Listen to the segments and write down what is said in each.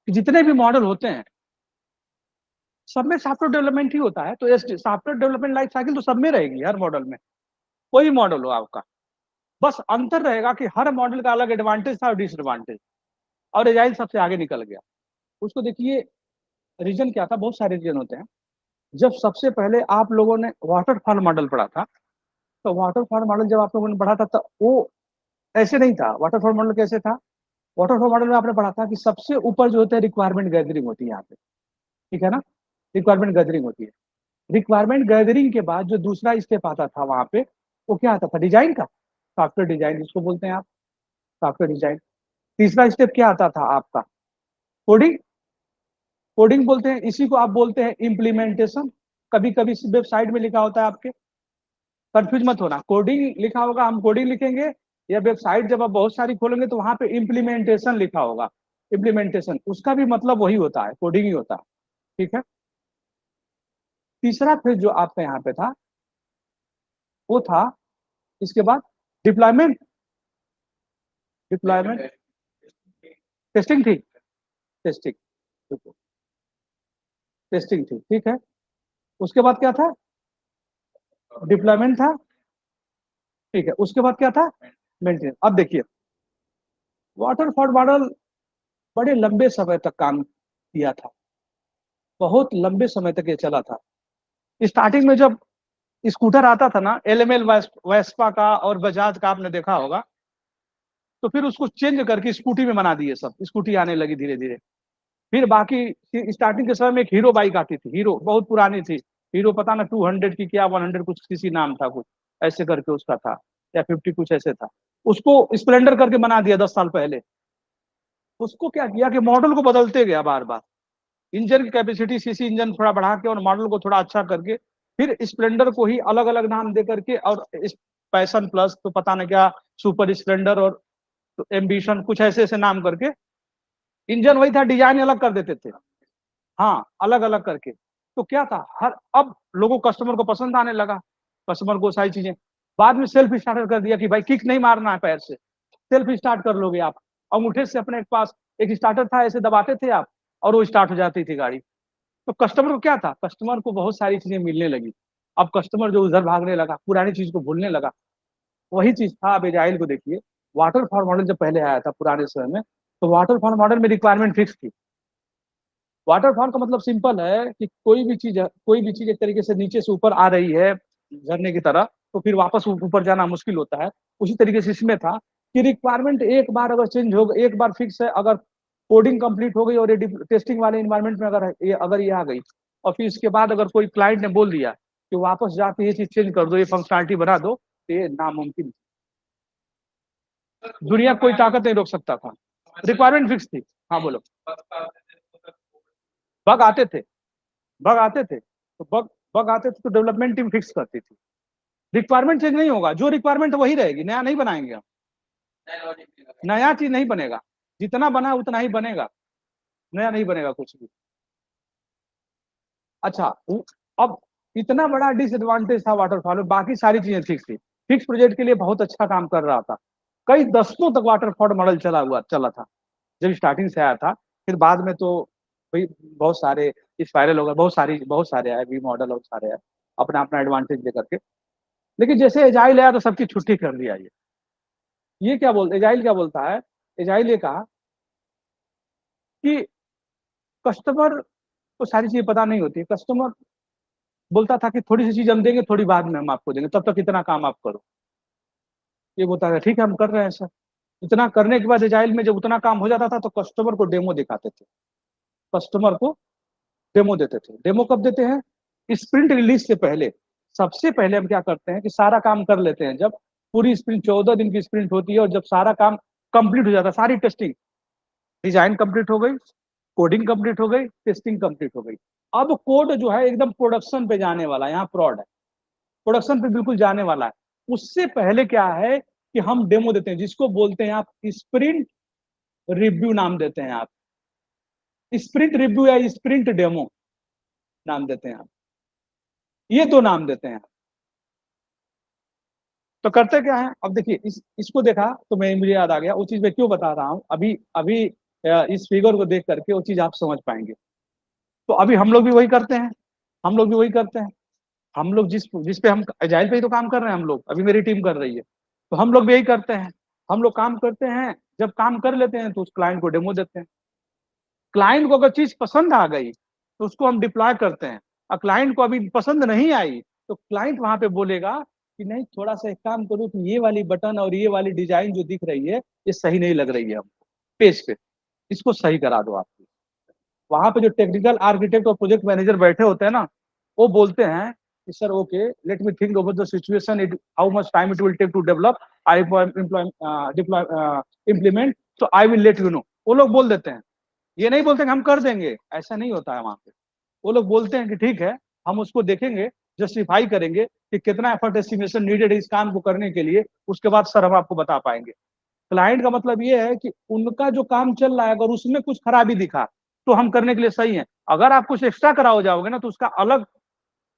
कि जितने भी मॉडल होते हैं सब में सॉफ्टवेयर डेवलपमेंट ही होता है, तो सॉफ्टवेयर डेवलपमेंट लाइफ साइकिल तो सब में रहेगी, हर मॉडल में, कोई मॉडल हो आपका। बस अंतर रहेगा कि हर मॉडल का अलग एडवांटेज था और डिसएडवांटेज, और एजाइल सबसे आगे निकल गया। उसको देखिए, रीजन क्या था, बहुत सारे रीजन होते हैं। जब सबसे पहले आप लोगों ने वाटरफॉल मॉडल पढ़ा था, तो वाटरफॉल मॉडल जब आप लोगों ने पढ़ा था तो वो ऐसे नहीं था। वाटरफॉल मॉडल कैसे था? वाटरफॉल मॉडल में आपने पढ़ा था कि सबसे ऊपर जो होता है रिक्वायरमेंट गैदरिंग होती है यहाँ पे, ठीक है ना? रिक्वायरमेंट गैदरिंग होती है। रिक्वायरमेंट गैदरिंग के बाद जो दूसरा स्टेप आता था वहां पे, वो क्या आता था? डिजाइन का, सॉफ्टवेयर डिजाइन जिसको बोलते हैं आप, सॉफ्टवेयर डिजाइन। तीसरा स्टेप क्या आता था आपका? कोडिंग। कोडिंग बोलते हैं, इसी को आप बोलते हैं इम्प्लीमेंटेशन। कभी कभी वेबसाइट में लिखा होता है आपके, कंफ्यूज मत होना, कोडिंग लिखा होगा, हम कोडिंग लिखेंगे, या वेबसाइट जब आप बहुत सारी खोलेंगे तो वहां पे इम्प्लीमेंटेशन लिखा होगा। इम्प्लीमेंटेशन उसका भी मतलब वही होता है, कोडिंग ही होता है, ठीक है। तीसरा फिर जो आपका यहाँ पे था वो था, इसके बाद डिप्लॉयमेंट। डिप्लॉयमेंट, टेस्टिंग थी, टेस्टिंग, टेस्टिंग थी, ठीक है। उसके बाद क्या था? डिप्लॉयमेंट था, ठीक है। उसके बाद क्या था? मेंटेनेंस। अब देखिए, वाटरफॉल मॉडल बड़े लंबे समय तक काम किया था, बहुत लंबे समय तक ये चला था। स्टार्टिंग में जब स्कूटर आता था ना, एलएमएल वेस्पा का और बजाज का, आपने देखा होगा, तो फिर उसको चेंज करके स्कूटी में बना दिए, सब स्कूटी आने लगी धीरे धीरे। फिर बाकी स्टार्टिंग के समय में एक हीरो बाइक आती थी, हीरो बहुत पुरानी थी, हीरो पता ना 200 की क्या 100 कुछ किसी नाम था, कुछ ऐसे करके उसका था, या 50 कुछ ऐसे था। उसको स्प्लेंडर करके बना दिया 10 साल पहले। उसको क्या किया कि मॉडल को बदलते गया बार बार, इंजन की कैपेसिटी, सीसी इंजन थोड़ा बढ़ा के और मॉडल को थोड़ा अच्छा करके, फिर स्प्लेंडर को ही अलग अलग नाम दे करके, और इस पैशन प्लस तो पता नहीं क्या, सुपर स्प्लेंडर और एम्बिशन कुछ ऐसे ऐसे नाम करके, इंजन वही था, डिजाइन अलग कर देते थे, हाँ अलग अलग करके। तो क्या था, हर अब लोगों कस्टमर को पसंद आने लगा, कस्टमर को सारी चीजें। बाद में सेल्फ स्टार्टर कर दिया कि भाई किक नहीं मारना है पैर से, सेल्फ स्टार्ट कर लोगे आप, अंगूठे से अपने पास एक स्टार्टर था, ऐसे दबाते थे आप और वो स्टार्ट हो जाती थी गाड़ी। तो कस्टमर को क्या था, कस्टमर को बहुत सारी चीजें मिलने लगी। अब कस्टमर जो उधर भागने लगा, पुरानी चीज को भूलने लगा। वही चीज था, अब एजाइल को देखिए, वाटरफॉल मॉडल जब पहले आया था पुराने समय में, तो वाटरफॉल मॉडल में रिक्वायरमेंट फिक्स थी। वाटरफॉल का मतलब सिंपल है कि कोई भी चीज एक तरीके से नीचे से ऊपर आ रही है झरने की तरह, तो फिर वापस ऊपर जाना मुश्किल होता है। उसी तरीके से इसमें था कि रिक्वायरमेंट एक बार अगर चेंज हो गई, एक बार फिक्स है, अगर कोडिंग कंप्लीट हो गई और ये टेस्टिंग वाले इन्वायरमेंट में अगर ये आ गई, और फिर इसके बाद अगर कोई क्लाइंट ने बोल दिया कि वापस जाके ये चीज चेंज कर दो, ये फंक्शनलिटी बना दो, तो ये नामुमकिन, दुनिया कोई ताकत नहीं रोक सकता था। रिक्वायरमेंट फिक्स थी। हाँ बोलो। बग आते थे, बग आते थे, तो बग आते थे तो डेवलपमेंट टीम फिक्स करती थी। रिक्वायरमेंट चेंज नहीं होगा, जो रिक्वायरमेंट वही रहेगी, नया नहीं बनाएंगे हम, नया चीज नहीं बनेगा, जितना बना उतना ही बनेगा, नया नहीं बनेगा कुछ भी। अच्छा, अब इतना बड़ा डिसएडवांटेज था वाटरफॉल में, बाकी सारी चीजें ठीक थी। फिक्स प्रोजेक्ट के लिए बहुत अच्छा काम कर रहा था, कई दशकों तक वाटरफॉल मॉडल चला था जब स्टार्टिंग से आया था। फिर बाद में तो भाई बहुत सारे स्पाइरल हो गए, बहुत सारे आए भी मॉडल, और सारे आए अपना अपना एडवांटेज दे करके। लेकिन जैसे एजाइल आया तो सबकी छुट्टी कर दिया। ये क्या बोलते, एजाइल क्या बोलता है? एजाइल ये कहा कि कस्टमर को सारी चीजें पता नहीं होती, कस्टमर बोलता था कि थोड़ी सी चीज हम देंगे, थोड़ी बाद में हम आपको देंगे, तब तक इतना काम आप करो। ये बोलता था ठीक है हम कर रहे हैं सर। इतना करने के बाद एजाइल में जब उतना काम हो जाता था तो कस्टमर को डेमो दिखाते थे, कस्टमर को डेमो देते थे। डेमो कब देते हैं? स्प्रिंट रिलीज से पहले। सबसे पहले हम क्या करते हैं कि सारा काम कर लेते हैं, जब पूरी स्प्रिंट 14 दिन की स्प्रिंट होती है और जब सारा काम कंप्लीट हो जाता है, सारी टेस्टिंग, डिजाइन कंप्लीट हो गई, कोडिंग कंप्लीट हो गई, टेस्टिंग कंप्लीट हो गई, अब कोड जो है एकदम प्रोडक्शन पे जाने वाला है, यहाँ प्रॉड है, प्रोडक्शन पे बिल्कुल जाने वाला है। उससे पहले क्या है कि हम डेमो देते हैं, जिसको बोलते हैं आप स्प्रिंट रिव्यू नाम देते हैं आप, स्प्रिंट रिव्यू या स्प्रिंट डेमो नाम देते हैं आप, ये दो नाम देते हैं। तो करते क्या है, अब देखिए इसको देखा तो मैं मुझे याद आ गया, उस चीज में क्यों बता रहा हूँ। अभी अभी इस फिगर को देख करके वो चीज आप समझ पाएंगे। तो अभी हम लोग भी वही करते हैं, हम लोग भी वही करते हैं। हम लोग जिस पे हम एजाइल पे ही तो काम कर रहे हैं, हम लोग अभी मेरी टीम कर रही है, तो हम लोग भी यही करते हैं। हम लोग काम करते हैं, जब काम कर लेते हैं तो उस क्लाइंट को डेमो देते हैं। क्लाइंट को अगर चीज पसंद आ गई तो उसको हम डिप्लॉय करते हैं। और क्लाइंट को अभी पसंद नहीं आई तो क्लाइंट वहां पे बोलेगा कि नहीं, थोड़ा सा एक काम करो कि ये वाली बटन और ये वाली डिजाइन जो दिख रही है ये सही नहीं लग रही है हमको पेज पे, इसको सही करा दो आप। वहां पे जो टेक्निकल आर्किटेक्ट और प्रोजेक्ट मैनेजर बैठे होते हैं ना, वो बोलते हैं कि sir okay, let me think over the situation, it how much time it will take to develop, I implement, तो I will let you know. वो लोग बोल देते हैं, ये नहीं बोलते कि हम कर देंगे, ऐसा नहीं होता है वहां पे। वो लोग बोलते हैं कि ठीक है, हम उसको देखेंगे, जस्टिफाई करेंगे कि कितना एफर्ट एस्टिमेशन नीडेड है इस काम को करने के लिए, उसके बाद सर हम आपको बता पाएंगे। क्लाइंट का मतलब ये है कि उनका जो काम चल रहा है अगर उसमें कुछ खराबी दिखा तो हम करने के लिए सही है। अगर आप कुछ एक्स्ट्रा कराओ जाओगे ना तो उसका अलग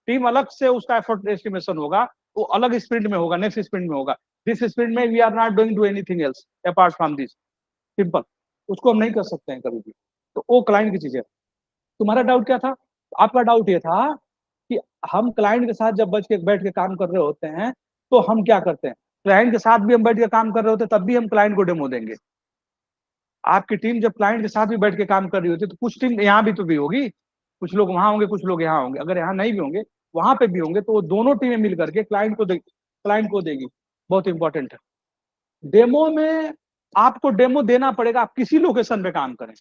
टीम, अलग से उसका एफर्ट एस्टिमेशन होगा, वो अलग स्प्रिंट में होगा, नेक्स्ट स्प्रिंट में होगा। दिस स्प्रिंट में we are not doing to anything else apart from this, simple. उसको हम नहीं कर सकते हैं कभी भी। तो वो क्लाइंट की चीज है। तुम्हारा डाउट क्या था? आपका डाउट ये था कि हम क्लाइंट के साथ जब बैठ के काम कर रहे होते हैं तो हम क्या करते हैं। क्लाइंट के साथ भी हम बैठ के काम कर रहे होते हैं तब भी हम क्लाइंट को डेमो देंगे। आपकी टीम जब क्लाइंट के साथ भी बैठ के काम कर रही होती है तो कुछ टीम यहाँ भी तो भी होगी, कुछ लोग वहां होंगे, कुछ लोग यहाँ होंगे। अगर यहाँ नहीं भी होंगे, वहां पे भी होंगे, तो वो दोनों टीमें मिल करके क्लाइंट को देगी। बहुत इंपॉर्टेंट है। डेमो में आपको डेमो देना पड़ेगा, आप किसी लोकेशन पे काम करें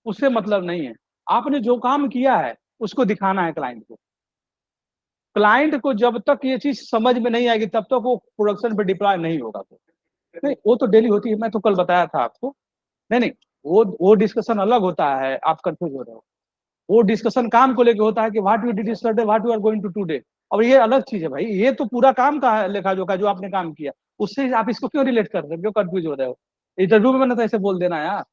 उससे मतलब नहीं है। आपने जो काम किया है उसको दिखाना है क्लाइंट को। क्लाइंट को जब तक ये चीज समझ में नहीं आएगी तब तक वो प्रोडक्शन पे डिप्लॉय नहीं होगा। तो नहीं, वो तो डेली होती है, मैं तो कल बताया था आपको। नहीं नहीं, वो डिस्कशन अलग होता है, आप कंफ्यूज हो रहे हो। वो डिस्कशन काम को लेके होता है कि what you did yesterday, what you are going to today. और ये अलग चीज है भाई, ये तो पूरा काम का है, लेखा जोखा जो आपने काम किया, उससे आप इसको क्यों रिलेट कर रहे हो, क्यों कंफ्यूज हो रहे हो? इंटरव्यू में मैंने तो ऐसे बोल देना यार,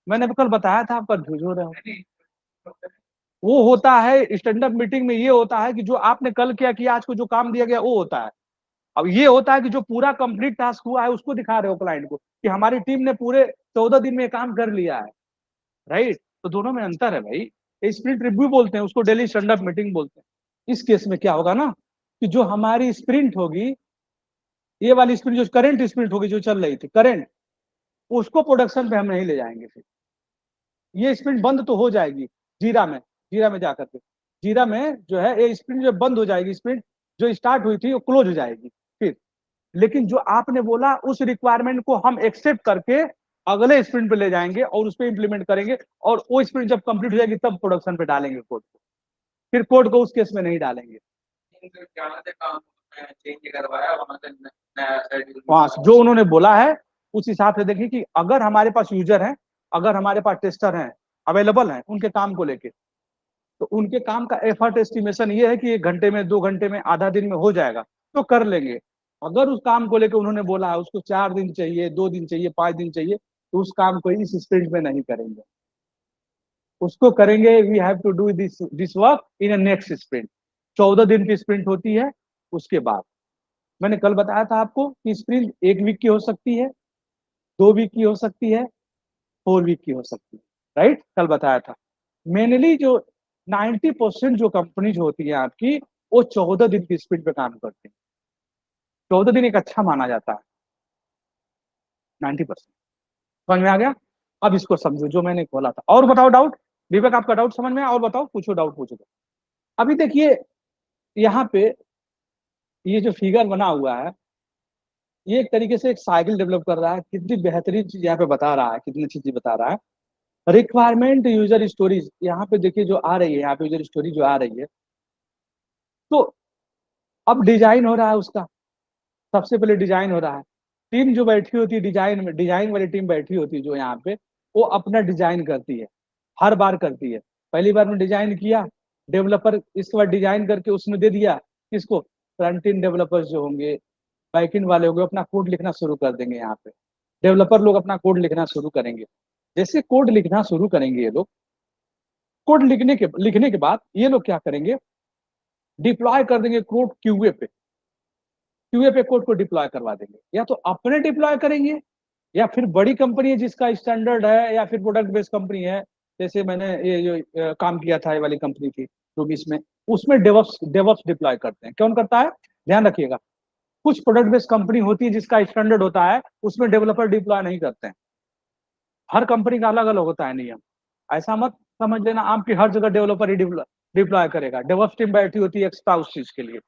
मैंने तो कल बताया था, आप कंफ्यूज हो रहे हो। वो होता है स्टैंड अप मीटिंग में, ये होता है कि जो आपने कल किया कि आज को जो काम दिया गया वो होता है। अब ये होता है कि जो पूरा कंप्लीट टास्क हुआ है उसको दिखा रहे हो क्लाइंट को कि हमारी टीम ने पूरे 14 दिन में काम कर लिया है। राइट? तो दोनों में अंतर है भाई। स्प्रिंट रिव्यू बोलते हैं उसको, डेली स्टैंड अप मीटिंग बोलते हैं। इस केस में क्या होगा ना कि जो हमारी स्प्रिंट होगी, ये वाली स्प्रिंट जो करंट स्प्रिंट होगी जो चल रही थी करंट, उसको प्रोडक्शन पे हम नहीं ले जाएंगे। फिर ये स्प्रिंट बंद तो हो जाएगी जीरा में, जीरा में जाकर के, जीरा में जो है ये स्प्रिंट जो बंद हो जाएगी, स्प्रिंट जो स्टार्ट हुई थी वो क्लोज हो जाएगी फिर। लेकिन जो आपने बोला उस रिक्वायरमेंट को हम एक्सेप्ट करके अगले स्प्रिंट पे ले जाएंगे और उस पर इंप्लीमेंट करेंगे, और वो स्प्रिंट जब कंप्लीट हो जाएगी तब प्रोडक्शन पे डालेंगे कोड को। फिर कोड को उस केस में नहीं डालेंगे। वहां से जो उन्होंने बोला है उस हिसाब से देखिए कि अगर हमारे पास यूजर है, अगर हमारे पास टेस्टर हैं, अवेलेबल हैं उनके काम को लेके, तो उनके काम का एफर्ट एस्टिमेशन ये है कि 1 घंटे में, 2 घंटे में, आधा दिन में हो जाएगा तो कर लेंगे। अगर उस काम को लेके उन्होंने बोला है उसको 4 दिन चाहिए, 2 दिन चाहिए, 5 दिन चाहिए, तो उस काम को इस स्प्रिंट में नहीं करेंगे, उसको करेंगे we have to do this work in next sprint. 14 दिन की स्प्रिंट होती है। उसके बाद मैंने कल बताया था आपको कि स्प्रिंट 1 वीक की हो सकती है, 2 वीक की हो सकती है, 4 वीक की हो सकती है। राइट? कल बताया था। मेनली जो 90% जो कंपनी जो होती है आपकी, वो 14 दिन की स्पीड पे काम करती है। 14 दिन एक अच्छा माना जाता है 90%। समझ में आ गया? अब इसको समझो जो मैंने खोला था। और बताओ डाउट, विवेक आपका डाउट समझ में आया? और बताओ, पूछो, डाउट पूछो। अभी देखिए यहाँ पे ये जो फिगर बना हुआ है, ये एक तरीके से एक साइकिल डेवलप कर रहा है। कितनी बेहतरीन चीज यहाँ पे बता रहा है, कितनी अच्छी चीज बता रहा है। रिक्वायरमेंट यूजर स्टोरीज यहाँ पे देखिए जो आ रही है, यहाँ पे यूजर स्टोरी जो आ रही है, तो अब डिजाइन हो रहा है उसका। सबसे पहले डिजाइन हो रहा है। टीम जो बैठी होती है डिजाइन में, डिजाइन वाली टीम बैठी होती है जो यहाँ पे, वो अपना डिजाइन करती है, हर बार करती है। पहली बार में डिजाइन किया, डेवलपर इसके बाद डिजाइन करके उसमें दे दिया किसको, फ्रंट एंड डेवलपर्स जो होंगे, बैक एंड वाले होंगे, अपना कोड लिखना शुरू कर देंगे। यहाँ पे डेवलपर लोग अपना कोड लिखना शुरू करेंगे। जैसे कोड लिखना शुरू करेंगे ये लोग, कोड लिखने के बाद ये लोग क्या करेंगे, डिप्लॉय कर देंगे कोड क्यूए पे। क्यूए पे कोड को डिप्लॉय करवा देंगे, या तो अपने डिप्लॉय करेंगे या फिर बड़ी कंपनी है जिसका स्टैंडर्ड है, या फिर प्रोडक्ट बेस्ड कंपनी है, जैसे मैंने ये जो काम किया था, ये वाली कंपनी थी रूबीस में, उसमें डेवॉप्स डेवॉप्स डिप्लॉय करते हैं। कौन करता है, ध्यान रखिएगा। कुछ प्रोडक्ट बेस्ड कंपनी होती है जिसका स्टैंडर्ड होता है, उसमें डेवलपर डिप्लॉय नहीं करते हैं। हर कंपनी का अलग अलग होता है नियम। ऐसा मत समझ लेना आपकी हर जगह डेवलपर ही डिप्लॉय करेगा। डेवॉप्स टीम बैठी होती है एक्स्ट्रा उस चीज के लिए,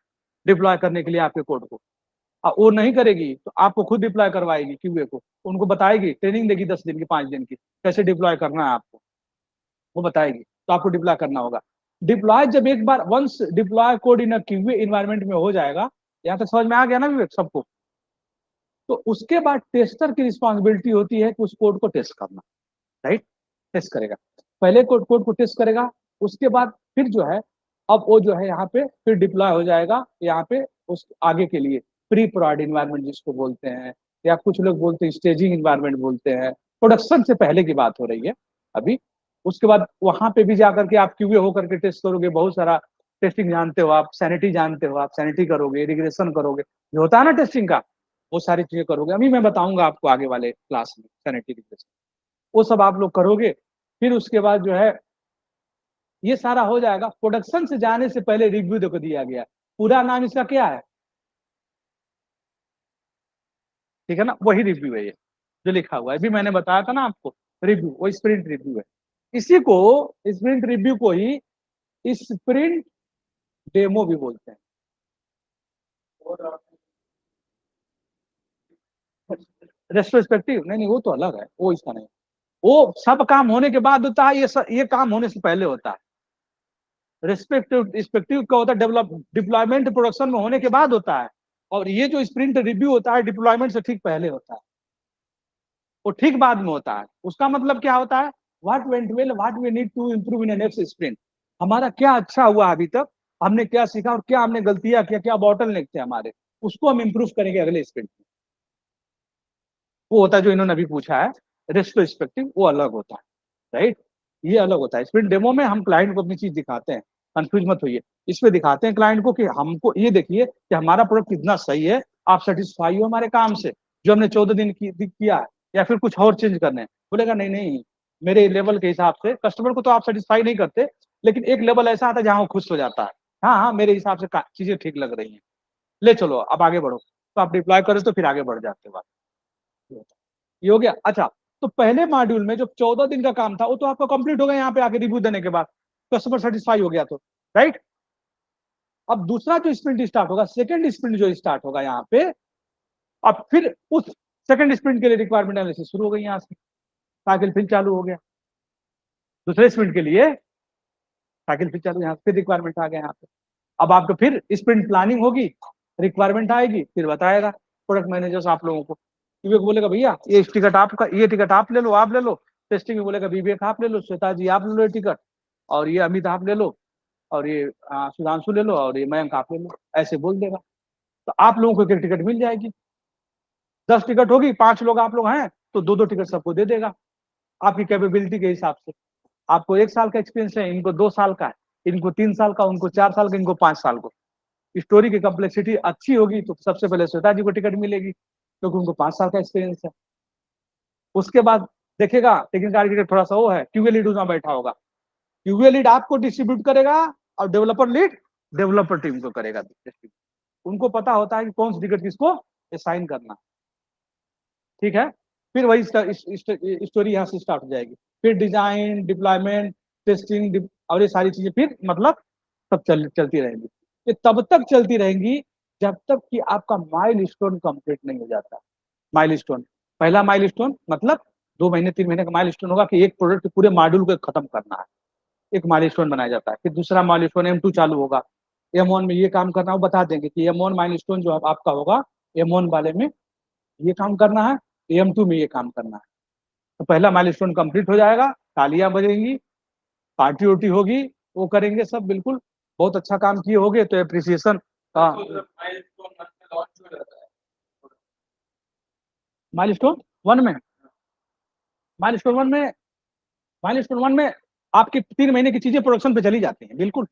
डिप्लॉय करने के लिए आपके कोड को। वो नहीं करेगी तो आपको खुद डिप्लॉय करवाएगी क्यूए को, उनको बताएगी, ट्रेनिंग देगी 10 दिन की 5 दिन की, कैसे डिप्लॉय करना है आपको, वो बताएगी, तो आपको डिप्लॉय करना होगा। डिप्लॉय जब एक बार वंस डिप्लॉय कोड इन क्यूए इन्वायरमेंट में हो जाएगा, यहाँ तक समझ में आ गया ना विवेक सबको, तो उसके बाद टेस्टर की रिस्पॉन्सिबिलिटी होती है कि उस कोड को टेस्ट करना, राइट। टेस्ट करेगा, पहले कोड को टेस्ट करेगा, उसके बाद फिर जो है, अब वो जो है यहाँ पे फिर डिप्लॉय हो जाएगा यहाँ पे उस आगे के लिए, प्री प्रोड इन्वायरमेंट जिसको बोलते हैं, या कुछ लोग बोलते हैं स्टेजिंग इन्वायरमेंट बोलते हैं। प्रोडक्शन से पहले की बात हो रही है अभी। उसके बाद वहां पे भी जाकर के आप क्यूए होकर के टेस्ट करोगे, बहुत सारा टेस्टिंग जानते हो आप, सैनिटी जानते हो आप, सैनिटी करोगे, रिग्रेशन करोगे, जो होता है ना टेस्टिंग का, वो सारी चीजें करोगे। अभी मैं बताऊंगा आपको आगे वाले क्लास में सैनिटी रिग्रेशन, वो सब आप लोग करोगे। फिर उसके बाद जो है ये सारा हो जाएगा। प्रोडक्शन से जाने से पहले रिव्यू देखो दिया गया, पूरा नाम इसका क्या है, ठीक है ना, वही रिव्यू है ये जो लिखा हुआ है, अभी मैंने बताया था ना आपको, रिव्यू, वो स्प्रिंट रिव्यू है। इसी को, स्प्रिंट रिव्यू को ही स्प्रिंट डेमो भी बोलते हैं। रेट्रोस्पेक्टिव नहीं नहीं, वो तो अलग है, वो इसका नहीं। वो सब काम होने के बाद होता है, ये काम होने से पहले होता है। रेस्पेक्टिव रिस्पेक्टिव का होता है डेवलप डिप्लॉयमेंट प्रोडक्शन में होने के बाद होता है, और ये जो स्प्रिंट रिव्यू होता है डिप्लॉयमेंट से ठीक पहले होता है, वो ठीक बाद में होता है। उसका मतलब क्या होता है, what went well, what we need to improve in next sprint, हमारा क्या अच्छा हुआ अभी तक, हमने क्या सीखा और क्या हमने गलतियां किया, क्या बॉटल नेक थे हमारे, उसको हम इंप्रूव करेंगे अगले स्प्रिंट में। वो होता है जो इन्होंने अभी पूछा है रेट्रोस्पेक्टिव, वो अलग होता है, राइट। ये अलग होता है। स्प्रिंट डेमो में हम क्लाइंट को अपनी चीज दिखाते हैं, कंफ्यूज मत होइए। इसमें दिखाते हैं क्लाइंट को कि हमको ये देखिए कि हमारा प्रोडक्ट कितना सही है, आप सेटिस्फाई हो हमारे काम से जो हमने 14 दिन किया है, या फिर कुछ और चेंज करने हैं। बोलेगा नहीं नहीं, मेरे लेवल के हिसाब से, कस्टमर को तो आप सेटिस्फाई नहीं करते, लेकिन एक लेवल ऐसा आता है जहाँ वो खुश हो जाता है, हाँ हाँ मेरे हिसाब से चीजें ठीक लग रही हैं, ले चलो अब आगे बढ़ो, तो आप डिप्लॉय करो तो फिर आगे बढ़ जाते बात। ये हो गया। अच्छा, तो पहले मॉड्यूल में जो 14 दिन का काम था वो तो आपका कंप्लीट हो गया, यहाँ पे आके रिव्यू देने के बाद कस्टमर सेटिस्फाई हो गया तो, राइट। अब दूसरा जो स्प्रिंट स्टार्ट होगा, सेकंड स्प्रिंट जो स्टार्ट होगा यहाँ पे, अब फिर उस सेकंड स्प्रिंट के लिए रिक्वायरमेंट एनालिसिस शुरू हो गई, यहाँ से साइकिल फिर चालू हो गया। दूसरे स्प्रिंट के लिए साइकिल फिर चालू, यहाँ फिर रिक्वायरमेंट आ गया यहाँ पे। अब आपको फिर स्प्रिंट प्लानिंग होगी, रिक्वायरमेंट आएगी, फिर बताएगा प्रोडक्ट मैनेजर्स आप लोगों को। विवेक बोलेगा भैया ये टिकट आपका, ये टिकट आप ले लो, आप ले लो। टेस्टिंग में बोलेगा विवेक आप ले लो, श्वेता जी आप ले लो ये टिकट, और ये अमित आप ले लो, और ये सुधांशु ले लो, और ये मयंक आप ले लो, ऐसे बोल देगा। तो आप लोगों को एक टिकट मिल जाएगी। 10 टिकट होगी, 5 लोग आप लोग हैं तो 2-2 टिकट सबको दे देगा, आपकी कैपेबिलिटी के हिसाब से। आपको 1 साल का एक्सपीरियंस है, इनको 2 साल का है, इनको 3 साल का, उनको 4 साल का, इनको 5 साल को। स्टोरी की कम्प्लेक्सिटी अच्छी होगी तो सबसे पहले श्वेता जी को टिकट मिलेगी क्योंकि उनको 5 साल का एक्सपीरियंस है। उसके बाद देखेगा टेक्निकल आर्किटेक्ट थोड़ा सा वो है, क्यूए लीड उसमें बैठा होगा, क्यूए लीड आपको डिस्ट्रीब्यूट करेगा, और डेवलपर लीड डेवलपर टीम को करेगा। उनको पता होता है कि कौन सी टिकट किसको असाइन करना, ठीक है। फिर वही स्टोरी यहाँ से स्टार्ट हो जाएगी, फिर डिजाइन, डिप्लॉयमेंट, टेस्टिंग, और ये सारी चीजें फिर मतलब सब चलती रहेंगी। ये तब तक चलती रहेंगी जब तक कि आपका माइलस्टोन कंप्लीट नहीं हो जाता। माइलस्टोन, पहला माइलस्टोन मतलब 2 महीने 3 महीने का माइलस्टोन होगा कि एक प्रोडक्ट पूरे मॉड्यूल को खत्म करना है, एक माइलस्टोन बनाया जाता है। फिर दूसरा माइलस्टोन M2 चालू होगा, M1 में ये काम करना, वो बता देंगे कि M1 माइलस्टोन जो आपका होगा, M1 वाले में ये काम करना है, M2 में ये काम करना है। तो पहला माइलस्टोन कंप्लीट हो जाएगा, तालियां बजेंगी, पार्टी उर्टी होगी, वो करेंगे सब, बिल्कुल बहुत अच्छा काम किए होगे तो अप्रिसिएशन का। माइलस्टोन 1 में, माइलस्टोन 1 में, माइलस्टोन 1 में आपकी 3 महीने की चीजें प्रोडक्शन पे चली जाती हैं, बिल्कुल